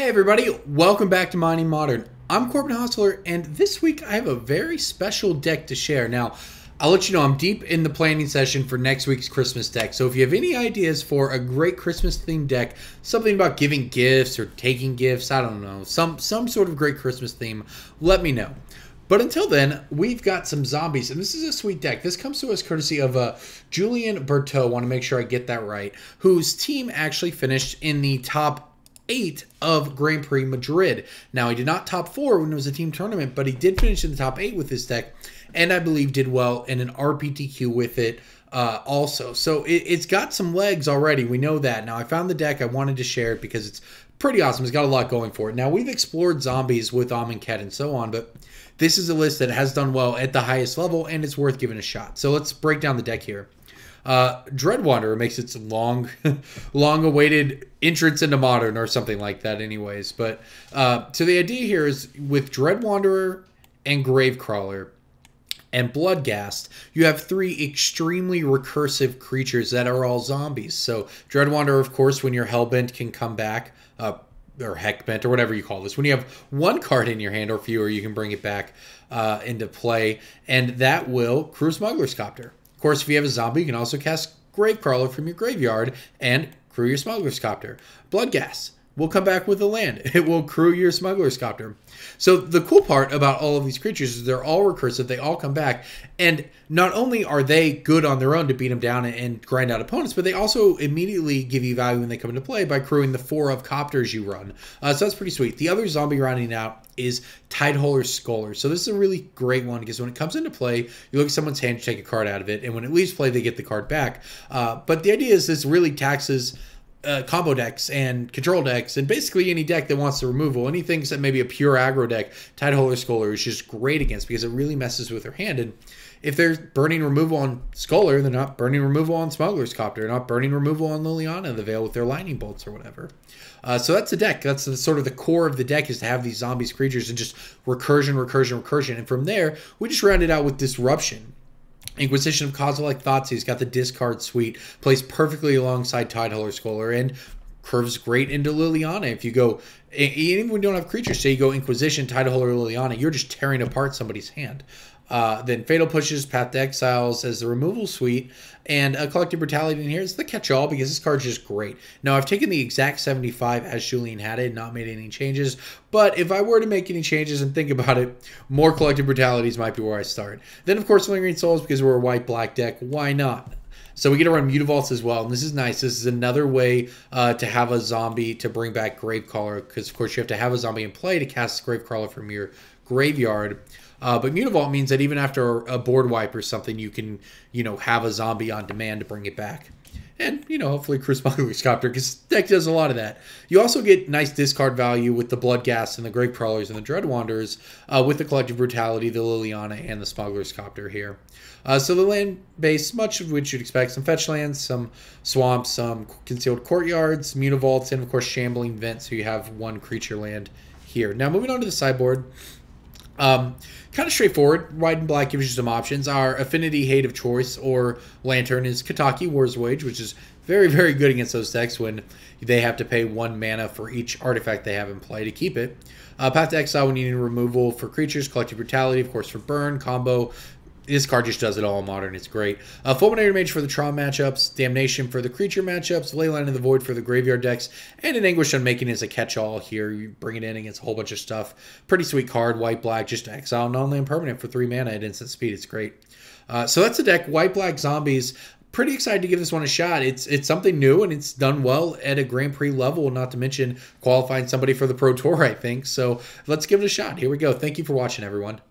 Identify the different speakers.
Speaker 1: Hey everybody, welcome back to Mining Modern. I'm Corbin Hostler, and this week I have a very special deck to share. Now, I'll let you know I'm deep in the planning session for next week's Christmas deck, so if you have any ideas for a great Christmas-themed deck, something about giving gifts or taking gifts, I don't know, some sort of great Christmas theme, let me know. But until then, we've got some zombies, and this is a sweet deck. This comes to us courtesy of Julian Berteau, want to make sure I get that right, whose team actually finished in the top 8 of Grand Prix Madrid. Now, he did not top 4 when it was a team tournament, but he did finish in the top 8 with this deck, and I believe did well in an RPTQ with it also. So it's got some legs already. We know that. Now, I found the deck. I wanted to share it because it's pretty awesome. It's got a lot going for it. Now, we've explored zombies with Amonkhet and so on, but this is a list that has done well at the highest level, and it's worth giving a shot. So let's break down the deck here. Dread Wanderer makes its long-awaited entrance into Modern or something like that anyways. But so the idea here is with Dread Wanderer and Gravecrawler and Bloodghast, you have 3 extremely recursive creatures that are all zombies. So Dread Wanderer, of course, when you're Hellbent, can come back, or Heckbent, or whatever you call this. When you have 1 card in your hand or fewer, you can bring it back into play, and that will crew Smuggler's Copter. Of course, if you have a zombie, you can also cast Gravecrawler from your graveyard and crew your Smuggler's Copter. Bloodghast will come back with a land. It will crew your Smuggler's Copter. So the cool part about all of these creatures is they're all recursive. They all come back. And not only are they good on their own to beat them down and grind out opponents, but they also immediately give you value when they come into play by crewing the 4 of Copters you run. So that's pretty sweet. The other zombie rounding out is Tideholder Scholar. So this is a really great one because when it comes into play, you look at someone's hand, you take a card out of it, and when it leaves play, they get the card back. But the idea is this really taxes combo decks and control decks and basically any deck that wants the removal. Anything except maybe a pure aggro deck, Tideholder Scholar is just great against because it really messes with their hand. And if they're burning removal on Scholar, they're not burning removal on Smuggler's Copter. They're not burning removal on Liliana the Veil with their lightning bolts or whatever. So that's the deck. That's sort of the core of the deck, is to have these zombies creatures and just recursion. And from there, we just round it out with Disruption. Inquisition of Kozilek Thoughtseize got the discard suite, plays perfectly alongside Tideholder Scholar, and curves great into Liliana. If you go, even when you don't have creatures, say you go Inquisition, Tideholder, Liliana, you're just tearing apart somebody's hand. Then Fatal Pushes, Path to Exiles as the removal suite, and Collective Brutality in here is the catch-all because this card's just great. Now, I've taken the exact 75 as Julian had it, not made any changes, but if I were to make any changes and think about it, more Collective Brutalities might be where I start. Then, of course, Lingering Souls, because we're a white-black deck, why not? So we get to run Mutavaults as well, and this is nice. This is another way to have a zombie to bring back Gravecrawler, because, of course, you have to have a zombie in play to cast Gravecrawler from your graveyard. But Mutavault means that even after a board wipe or something, you can, have a zombie on demand to bring it back. And, hopefully crew Smuggler's Copter, because deck does a lot of that. You also get nice discard value with the Bloodghast and the Gravecrawlers and the Dread Wanderers, with the Collective Brutality, the Liliana, and the Smuggler's Copter here. So the land base, much of which you'd expect, some fetch lands, some swamps, some concealed courtyards, Mutavaults, and of course Shambling Vent, so you have 1 creature land here. Now moving on to the sideboard. Kind of straightforward. White and black gives you some options. Our affinity hate of choice or lantern is Kataki, War's Wage, which is very, very good against those decks when they have to pay 1 mana for each artifact they have in play to keep it. Path to Exile when you need removal for creatures. Collective Brutality, of course, for burn, combo. This card just does it all in Modern. It's great. Fulminator Mage for the Tron matchups, Damnation for the creature matchups, Leyline of the Void for the graveyard decks, and an Anguish Unmaking is a catch-all here. You bring it in against a whole bunch of stuff. Pretty sweet card, white-black, just exile non-land permanent for 3 mana at instant speed. It's great. So that's the deck, white-black zombies. Pretty excited to give this one a shot. It's something new, and it's done well at a Grand Prix level, not to mention qualifying somebody for the Pro Tour, I think. So let's give it a shot. Here we go. Thank you for watching, everyone.